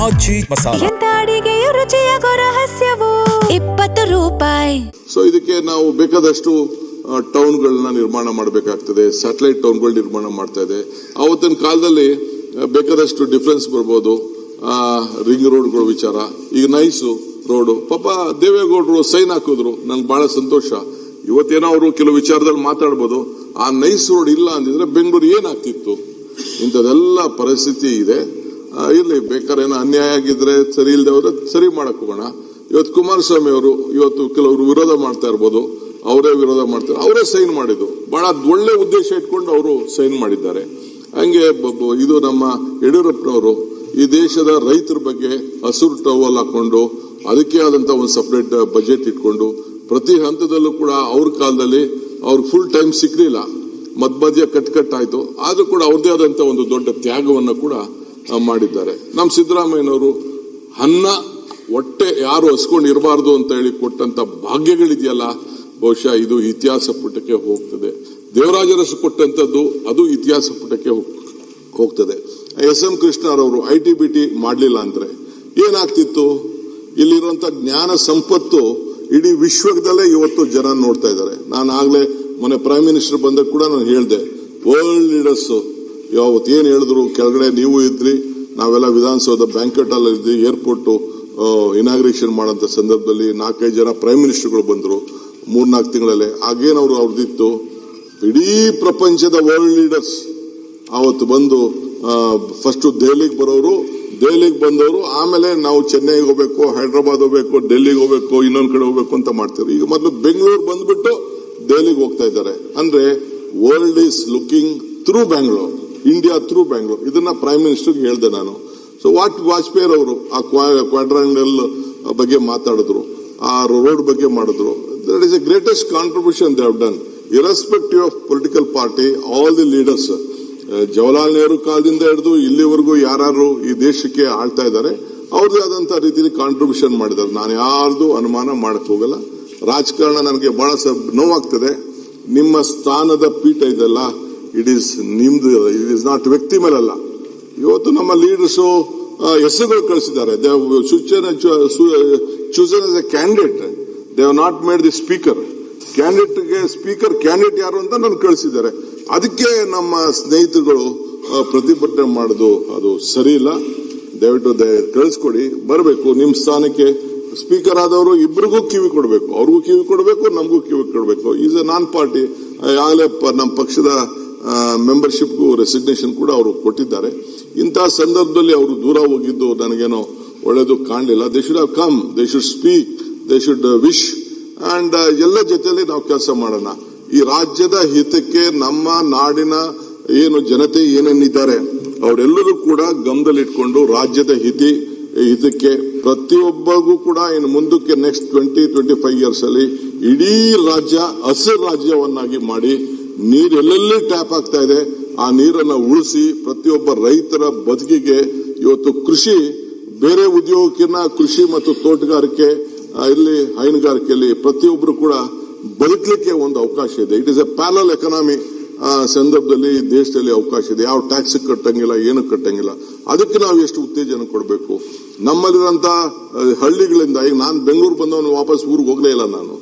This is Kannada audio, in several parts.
ಆಚಿ ಮಸಾಲ. ಎಂತ ಅಡಿಗೆಯ ರುಚಿಯಾಗೋ ರಹಸ್ಯವು 20 ರೂಪಾಯಿ. ಸೊ ಇದಕ್ಕೆ ನಾವು ಬೇಕಾದಷ್ಟು ಟೌನ್ಗಳನ್ನ ನಿರ್ಮಾಣ ಮಾಡಬೇಕಾಗ್ತದೆ. ಸ್ಯಾಟಲೈಟ್ ಟೌನ್ಗಳು ನಿರ್ಮಾಣ ಮಾಡ್ತಾ ಇದೆ. ಆವತ್ತಿನ ಕಾಲದಲ್ಲಿ ಬೇಕಾದಷ್ಟು ಡಿಫರೆನ್ಸ್ ಬರ್ಬೋದು. ರಿಂಗ್ ರೋಡ್ಗಳ ವಿಚಾರ, ಈಗ ನೈಸು ರೋಡು, ಪಾಪ ದೇವೇಗೌಡರು ಸೈನ್ ಹಾಕಿದ್ರು, ನನ್ಗೆ ಬಹಳ ಸಂತೋಷ. ಇವತ್ತೇನೋ ಅವರು ಕೆಲವು ವಿಚಾರದಲ್ಲಿ ಮಾತಾಡ್ಬೋದು. ಆ ನೈಸ್ ರೋಡ್ ಇಲ್ಲ ಅಂದಿದ್ರೆ ಬೆಂಗಳೂರು ಏನಾಗ್ತಿತ್ತು? ಇಂಥದೆಲ್ಲ ಪರಿಸ್ಥಿತಿ ಇದೆ. ಇರ್ಲಿ, ಬೇಕಾದ್ರೆ ಏನೋ ಅನ್ಯಾಯ ಆಗಿದ್ರೆ, ಸರಿ ಇಲ್ಲದೆ ಹೋದ್ರೆ ಸರಿ ಮಾಡಕ್ ಹೋಗೋಣ. ಇವತ್ತು ಕುಮಾರಸ್ವಾಮಿ ಅವರು ಇವತ್ತು ಕೆಲವರು ವಿರೋಧ ಮಾಡ್ತಾ ಇರ್ಬೋದು, ಅವರೇ ವಿರೋಧ ಮಾಡ್ತಾರೆ, ಅವರೇ ಸೈನ್ ಮಾಡಿದ್ದು. ಬಹಳ ಒಳ್ಳೆ ಉದ್ದೇಶ ಇಟ್ಕೊಂಡು ಅವರು ಸೈನ್ ಮಾಡಿದ್ದಾರೆ. ಹಂಗೆ ಇದು ನಮ್ಮ ಯಡಿಯೂರಪ್ಪನವರು ಈ ದೇಶದ ರೈತರ ಬಗ್ಗೆ ಹಸಿರು ಟವಲ್ ಹಾಕೊಂಡು ಅದಕ್ಕೆ ಆದಂತ ಒಂದು ಸಪರೇಟ್ ಬಜೆಟ್ ಇಟ್ಕೊಂಡು ಪ್ರತಿ ಹಂತದಲ್ಲೂ ಕೂಡ ಅವ್ರ ಕಾಲದಲ್ಲಿ ಅವ್ರಿಗೆ ಫುಲ್ ಟೈಮ್ ಸಿಕ್ಲಿಲ್ಲ, ಮಧ್ಯ ಕಟ್ಟಾಯ್ತು. ಆದ್ರೂ ಕೂಡ ಅವ್ರದೇ ಆದಂತ ಒಂದು ದೊಡ್ಡ ತ್ಯಾಗವನ್ನು ಕೂಡ ಮಾಡಿದ್ದಾರೆ. ನಮ್ಮ ಸಿದ್ದರಾಮಯ್ಯನವರು ಅನ್ನ ಹೊಟ್ಟೆ ಯಾರು ಹಸ್ಕೊಂಡು ಇರಬಾರ್ದು ಅಂತ ಹೇಳಿ ಕೊಟ್ಟಂತ ಭಾಗ್ಯಗಳಿದೆಯಲ್ಲ, ಬಹುಶಃ ಇದು ಇತಿಹಾಸ ಪುಟಕ್ಕೆ ಹೋಗ್ತದೆ. ದೇವರಾಜರಸು ಕೊಟ್ಟಂತದ್ದು ಅದು ಇತಿಹಾಸ ಪುಟಕ್ಕೆ ಹೋಗ್ತದೆ. ಎಸ್.ಎಂ. ಕೃಷ್ಣರವರು ITBT ಮಾಡಲಿಲ್ಲ ಅಂದ್ರೆ ಏನಾಗ್ತಿತ್ತು? ಇಲ್ಲಿರುವಂತ ಜ್ಞಾನ ಸಂಪತ್ತು ಇಡೀ ವಿಶ್ವದಲ್ಲೇ ಇವತ್ತು ಜನ ನೋಡ್ತಾ ಇದ್ದಾರೆ. ನಾನು ಆಗ್ಲೇ ಮೊನ್ನೆ ಪ್ರೈಮ್ ಮಿನಿಸ್ಟರ್ ಬಂದಾಗ ಕೂಡ ನಾನು ಹೇಳಿದೆ, ವರ್ಲ್ಡ್ ಲೀಡರ್ಸ್ ಯಾವತ್ತು ಏನ್ ಹೇಳಿದ್ರು, ಕೆಳಗಡೆ ನೀವು ಇದ್ರಿ, ನಾವೆಲ್ಲ ವಿಧಾನಸೌಧ ಬ್ಯಾಂಕ್ವೆಟ್ ಹಾಲ್ ಇದ್ವಿ, ಏರ್ಪೋರ್ಟ್ ಇನಾಗ್ರೇಷನ್ ಮಾಡೋಂಥ ಸಂದರ್ಭದಲ್ಲಿ 4-5 ಜನ ಪ್ರೈಮ್ ಮಿನಿಸ್ಟರ್ಗಳು ಬಂದ್ರು 3-4 ತಿಂಗಳಲ್ಲಿ. ಆಗೇನವ್ರು ಅವ್ರದ್ದಿತ್ತು, ಇಡೀ ಪ್ರಪಂಚದ ವರ್ಲ್ಡ್ ಲೀಡರ್ಸ್ ಅವತ್ತು ಬಂದು ಫಸ್ಟ್ ದೆಹಲಿಗೆ ಬರೋರು, ದೆಹಲಿಗೆ ಬಂದವರು ಆಮೇಲೆ ನಾವು ಚೆನ್ನೈಗೆ ಹೋಗ್ಬೇಕು, ಹೈದರಾಬಾದ್ ಹೋಗ್ಬೇಕು, ಡೆಲ್ಲಿಗೆ ಹೋಗ್ಬೇಕು, ಇನ್ನೊಂದ್ ಕಡೆ ಹೋಗ್ಬೇಕು ಅಂತ ಮಾಡ್ತಿದ್ರು. ಈಗ ಮೊದಲು ಬೆಂಗಳೂರು ಬಂದ್ಬಿಟ್ಟು ದೆಹಲಿಗೆ ಹೋಗ್ತಾ ಇದ್ದಾರೆ. ಅಂದ್ರೆ world is looking through Bangalore, India through Bangalore. ಇದನ್ನ ಪ್ರೈಮ್ ಮಿನಿಸ್ಟರ್ಗೆ ಹೇಳ್ದೆ ನಾನು. ಸೊ ವಾಜಪೇಯಿ ಅವರು ಆ ಕ್ವಾಡ್ರಾಂಗಲ್ ಬಗ್ಗೆ ಮಾತಾಡಿದ್ರು, ಆ ರೋಡ್ ಬಗ್ಗೆ ಮಾಡಿದ್ರು. That is A greatest contribution they have done, irrespective of political party. All the leaders, Jawaharlal Nehru ಕಾಲದಿಂದ ಹಿಡಿದು ಇಲ್ಲಿವರೆಗೂ ಯಾರು ಈ ದೇಶಕ್ಕೆ ಆಳ್ತಾ ಇದ್ದಾರೆ, ಅವ್ರದೇ ಆದಂತ ರೀತಿಯಲ್ಲಿ ಕಾಂಟ್ರಿಬ್ಯೂಷನ್ ಮಾಡಿದ್ದಾರೆ. ನಾನು ಯಾರ್ದು ಅನುಮಾನ ಮಾಡಕ್ ಹೋಗಲ್ಲ. ರಾಜಕಾರಣ ನನಗೆ ಬಹಳ ನೋವಾಗ್ತದೆ. ನಿಮ್ಮ ಸ್ಥಾನದ ಪೀಠ ಇದೆಲ್ಲ, ಇಟ್ ಈಸ್ ನಿಮ್ದು, ಇಟ್ ಈಸ್ ನಾಟ್ ವ್ಯಕ್ತಿ ಮೇಲಲ್ಲ. ಇವತ್ತು ನಮ್ಮ ಲೀಡರ್ಸು ಹೆಸರುಗಳು ಕಳಿಸಿದ್ದಾರೆ. They chosen as A candidate, they have not made the speaker. Speaker candidate ಯಾರು ಅಂತ ನಾನು ಕಳಿಸಿದ್ದಾರೆ. ಅದಕ್ಕೆ ನಮ್ಮ ಸ್ನೇಹಿತರುಗಳು ಪ್ರತಿಭಟನೆ ಮಾಡೋದು ಅದು ಸರಿ ಇಲ್ಲ. ದಯವಿಟ್ಟು ಕಳಿಸ್ಕೊಡಿ, ಬರಬೇಕು ನಿಮ್ಮ ಸ್ಥಾನಕ್ಕೆ. ಸ್ಪೀಕರ್ ಆದವರು ಇಬ್ಬರಿಗೂ ಕಿವಿ ಕೊಡಬೇಕು, ಅವ್ರಿಗೂ ಕಿವಿ ಕೊಡಬೇಕು, ನಮಗೂ ಕಿವಿ ಕೊಡಬೇಕು. Is A non party. ಆಗಲೇ ನಮ್ಮ ಪಕ್ಷದ ಮೆಂಬರ್ಶಿಪ್ಗೂ ರೆಸಿಗ್ನೇಷನ್ ಕೂಡ ಅವರು ಕೊಟ್ಟಿದ್ದಾರೆ. ಇಂತಹ ಸಂದರ್ಭದಲ್ಲಿ ಅವರು ದೂರ ಹೋಗಿದ್ದು ನನಗೇನೋ ಒಳ್ಳೇದು ಕಾಣಲಿಲ್ಲ. They should have come, they should speak, they should wish and ಎಲ್ಲ ಜೊತೆಯಲ್ಲಿ ನಾವು ಕೆಲಸ ಮಾಡೋಣ. ಈ ರಾಜ್ಯದ ಹಿತಕ್ಕೆ, ನಮ್ಮ ನಾಡಿನ ಏನು ಜನತೆ ಏನೇನಿದ್ದಾರೆ ಅವರೆಲ್ಲರೂ ಕೂಡ ಗಮನದಲ್ಲಿಟ್ಕೊಂಡು ರಾಜ್ಯದ ಹಿತಕ್ಕೆ ಪ್ರತಿಯೊಬ್ಬರಿಗೂ ಕೂಡ ಇನ್ನು ಮುಂದಕ್ಕೆ ನೆಕ್ಸ್ಟ್ 20-25 ಇಯರ್ಸ್ ಅಲ್ಲಿ ಇಡೀ ರಾಜ್ಯ ಹಸಿರು ರಾಜ್ಯವನ್ನಾಗಿ ಮಾಡಿ, ನೀರು ಎಲ್ಲೆಲ್ಲಿ ಟ್ಯಾಪ್ ಆಗ್ತಾ ಇದೆ ಆ ನೀರನ್ನ ಉಳಿಸಿ ಪ್ರತಿಯೊಬ್ಬ ರೈತರ ಬದುಕಿಗೆ ಇವತ್ತು ಕೃಷಿ, ಬೇರೆ ಉದ್ಯೋಗಕ್ಕಿಂತ ಕೃಷಿ ಮತ್ತು ತೋಟಗಾರಿಕೆ ಇಲ್ಲಿ ಹೈನುಗಾರಿಕೆಯಲ್ಲಿ ಪ್ರತಿಯೊಬ್ಬರು ಕೂಡ ಬದುಕಲಿಕ್ಕೆ ಒಂದು ಅವಕಾಶ ಇದೆ. It is A parallel economy ಸಂದರ್ಭದಲ್ಲಿ ದೇಶದಲ್ಲಿ ಅವಕಾಶ ಇದೆ. ಯಾವ ಟ್ಯಾಕ್ಸ್ ಕಟ್ಟಂಗಿಲ್ಲ, ಏನು ಕಟ್ಟಂಗಿಲ್ಲ. ಅದಕ್ಕೆ ನಾವು ಎಷ್ಟು ಉತ್ತೇಜನ ಕೊಡಬೇಕು. ನಮ್ಮಲ್ಲಿರುವಂತ ಹಳ್ಳಿಗಳಿಂದ, ಈಗ ನಾನು ಬೆಂಗಳೂರು ಬಂದವನು ವಾಪಸ್ ಊರಿಗೆ ಹೋಗಲೇ ಇಲ್ಲ, ನಾನು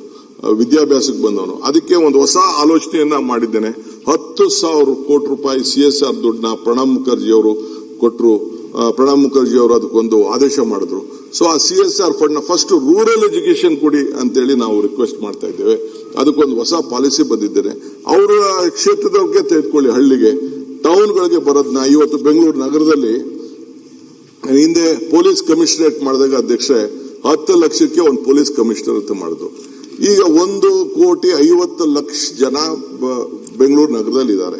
ವಿದ್ಯಾಭ್ಯಾಸಕ್ಕೆ ಬಂದವನು. ಅದಕ್ಕೆ ಒಂದು ಹೊಸ ಆಲೋಚನೆಯನ್ನ ಮಾಡಿದ್ದೇನೆ. 10,000 ಕೋಟಿ ರೂಪಾಯಿ CSR ದುಡ್ಡನ್ನ ಪ್ರಣಬ್ ಮುಖರ್ಜಿ ಅವರು ಕೊಟ್ಟರು. ಪ್ರಣಬ್ ಮುಖರ್ಜಿ ಅವರು ಅದಕ್ಕೊಂದು ಆದೇಶ ಮಾಡಿದ್ರು. ಸೊ ಆ CSR ಫಂಡ್ ನ ಫಸ್ಟ್ ರೂರಲ್ ಎಜುಕೇಶನ್ ಕೊಡಿ ಅಂತೇಳಿ ನಾವು ರಿಕ್ವೆಸ್ಟ್ ಮಾಡ್ತಾ ಇದ್ದೇವೆ. ಅದಕ್ಕೊಂದು ಹೊಸ ಪಾಲಿಸಿ ಬಂದಿದ್ದೇನೆ. ಅವರ ಕ್ಷೇತ್ರದವ್ರಿಗೆ ತೆಗೆದುಕೊಳ್ಳಿ, ಹಳ್ಳಿಗೆ ಟೌನ್ಗಳಿಗೆ ಬರೋದನ್ನ. ಇವತ್ತು ಬೆಂಗಳೂರು ನಗರದಲ್ಲಿ ಹಿಂದೆ ಪೊಲೀಸ್ ಕಮಿಷನರೇಟ್ ಮಾಡಿದಾಗ ಅಧ್ಯಕ್ಷರೇ 10 ಲಕ್ಷಕ್ಕೆ ಒಂದು ಪೊಲೀಸ್ ಕಮಿಷನರ್ ಅಂತ ಮಾಡಿದ್ರು. ಈಗ 1,50,00,000 ಜನ ಬೆಂಗಳೂರು ನಗರದಲ್ಲಿ ಇದ್ದಾರೆ.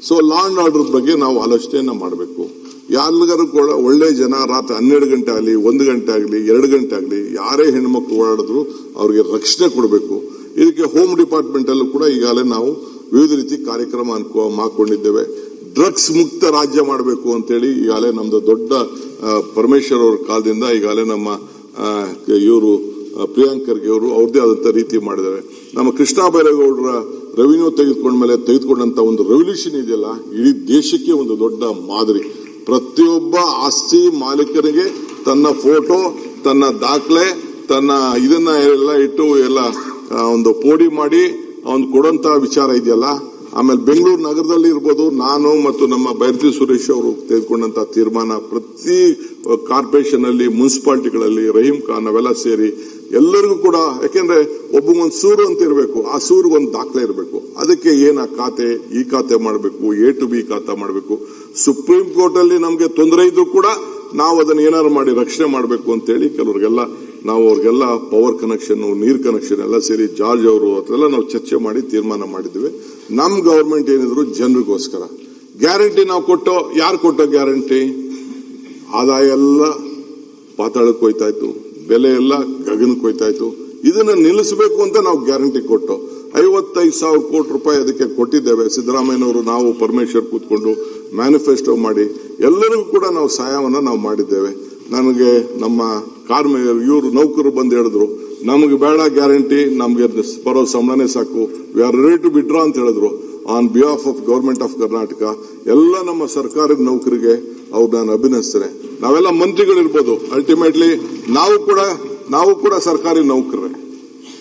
ಸೊ ಲಾ ಅಂಡ್ ಆರ್ಡರ್ ಬಗ್ಗೆ ನಾವು ಆಲೋಚನೆಯನ್ನ ಮಾಡಬೇಕು. ಯಾರಿಗಾರು ಒಳ್ಳೆ ಜನ ರಾತ್ರಿ 12 ಗಂಟೆ ಆಗಲಿ, 1 ಗಂಟೆ ಆಗಲಿ, 2 ಗಂಟೆ ಆಗಲಿ, ಯಾರೇ ಹೆಣ್ಮಕ್ಳು ಓಡಾಡಿದ್ರು ಅವ್ರಿಗೆ ರಕ್ಷಣೆ ಕೊಡಬೇಕು. ಇದಕ್ಕೆ ಹೋಮ್ ಡಿಪಾರ್ಟ್ಮೆಂಟ್ ಅಲ್ಲೂ ಕೂಡ ಈಗಾಗಲೇ ನಾವು ವಿವಿಧ ರೀತಿ ಕಾರ್ಯಕ್ರಮ ಹಾಕೊಂಡಿದ್ದೇವೆ. ಡ್ರಗ್ಸ್ ಮುಕ್ತ ರಾಜ್ಯ ಮಾಡಬೇಕು ಅಂತೇಳಿ ಈಗಾಗಲೇ ನಮ್ದು ದೊಡ್ಡ ಪರಮೇಶ್ವರ್ ಅವ್ರ ಕಾಲದಿಂದ ಈಗಾಗಲೇ ನಮ್ಮ ಇವರು ಪ್ರಿಯಾಂಕ್ ಖರ್ಗೆ ಅವರು ಅವ್ರದೇ ಆದಂತ ರೀತಿ ಮಾಡಿದ್ದಾರೆ. ನಮ್ಮ ಕೃಷ್ಣ ಬೈರೇಗೌಡರ ರೆವಿನ್ಯೂ ತೆಗೆದುಕೊಂಡಂತ ಒಂದು ರೆವಲ್ಯೂಷನ್ ಇದೆಯಲ್ಲ, ಇಡೀ ದೇಶಕ್ಕೆ ಒಂದು ದೊಡ್ಡ ಮಾದರಿ. ಪ್ರತಿಯೊಬ್ಬ ಆಸ್ತಿ ಮಾಲೀಕರಿಗೆ ತನ್ನ ಫೋಟೋ, ತನ್ನ ದಾಖಲೆ, ತನ್ನ ಇದನ್ನ ಎಲ್ಲ ಇಟ್ಟು ಎಲ್ಲ ಒಂದು ಪೋಡಿ ಮಾಡಿ ಅವ್ನು ಕೊಡುವಂತ ವಿಚಾರ ಇದೆಯಲ್ಲ. ಆಮೇಲೆ ಬೆಂಗಳೂರು ನಗರದಲ್ಲಿ ಇರ್ಬೋದು, ನಾನು ಮತ್ತು ನಮ್ಮ ಬೈರತಿ ಸುರೇಶ್ ಅವರು ತೆಗೆದುಕೊಂಡಂತ ತೀರ್ಮಾನ ಪ್ರತಿ ಕಾರ್ಪೊರೇಷನ್ ಅಲ್ಲಿ, ಮುನ್ಸಿಪಾಲಿಟಿಗಳಲ್ಲಿ, ರಹೀಂ ಖಾನ್ ಅವೆಲ್ಲ ಸೇರಿ ಎಲ್ಲರಿಗೂ ಕೂಡ, ಯಾಕೆಂದ್ರೆ ಒಬ್ಬಗೊಂದು ಸೂರು ಅಂತ ಇರಬೇಕು, ಆ ಸೂರಿಗೊಂದು ದಾಖಲೆ ಇರಬೇಕು. ಅದಕ್ಕೆ ಏನ ಖಾತೆ, ಈ ಖಾತೆ ಮಾಡಬೇಕು, A to B ಖಾತೆ ಮಾಡಬೇಕು. ಸುಪ್ರೀಂ ಕೋರ್ಟ್ ಅಲ್ಲಿ ನಮಗೆ ತೊಂದರೆ ಇದ್ರೂ ಕೂಡ ನಾವು ಅದನ್ನ ಏನಾದ್ರು ಮಾಡಿ ರಕ್ಷಣೆ ಮಾಡಬೇಕು ಅಂತೇಳಿ ಕೆಲವರಿಗೆಲ್ಲ ನಾವು ಅವ್ರಿಗೆಲ್ಲ ಪವರ್ ಕನೆಕ್ಷನ್, ನೀರ್ ಕನೆಕ್ಷನ್ ಎಲ್ಲ ಸೇರಿ ಜಾರ್ಜ್ ಅವರು ಅದೆಲ್ಲ ನಾವು ಚರ್ಚೆ ಮಾಡಿ ತೀರ್ಮಾನ ಮಾಡಿದ್ವಿ. ನಮ್ ಗವರ್ಮೆಂಟ್ ಏನಿದ್ರು ಜನರಿಗೋಸ್ಕರ ಗ್ಯಾರಂಟಿ ನಾವು ಕೊಟ್ಟೋ. ಯಾರು ಕೊಟ್ಟೋ ಗ್ಯಾರಂಟಿ? ಆದಾಯ ಎಲ್ಲ ಪಾತಾಳಕ್ಕೆ ಹೋಯ್ತಾ ಇತ್ತು, ಬೆಲೆ ಎಲ್ಲ ಗಗನಕ್ಕೆ ಹೋಯ್ತಾ ಇತ್ತು. ಇದನ್ನ ನಿಲ್ಲಿಸಬೇಕು ಅಂತ ನಾವು ಗ್ಯಾರಂಟಿ ಕೊಟ್ಟು 55,000 ಕೋಟಿ ರೂಪಾಯಿ ಅದಕ್ಕೆ ಕೊಟ್ಟಿದ್ದೇವೆ. ಸಿದ್ದರಾಮಯ್ಯನವರು, ನಾವು, ಪರಮೇಶ್ವರ್ ಕೂತ್ಕೊಂಡು ಮ್ಯಾನಿಫೆಸ್ಟೋ ಮಾಡಿ ಎಲ್ಲರಿಗೂ ಕೂಡ ನಾವು ಸಹಾಯವನ್ನ ನಾವು ಮಾಡಿದ್ದೇವೆ. ನನಗೆ ನಮ್ಮ ಇವರು ನೌಕರರು ಬಂದು ಹೇಳಿದ್ರು, ನಮಗೆ ಬೇಡ ಗ್ಯಾರಂಟಿ, ನಮಗೆ ಬರೋ ಸಂಬಳನೇ ಸಾಕು, we are ready to withdraw ಅಂತ ಹೇಳಿದ್ರು. On behalf of government of Karnataka ಎಲ್ಲ ನಮ್ಮ ಸರ್ಕಾರಿ ನೌಕರಿಗೆ ಅವ್ರು ನಾನು ಅಭಿನಯಿಸ್ತೇನೆ. ನಾವೆಲ್ಲ ಮಂತ್ರಿಗಳಿರ್ಬೋದು, ಅಲ್ಟಿಮೇಟ್ಲಿ ನಾವು ಕೂಡ ಸರ್ಕಾರಿ ನೌಕರ.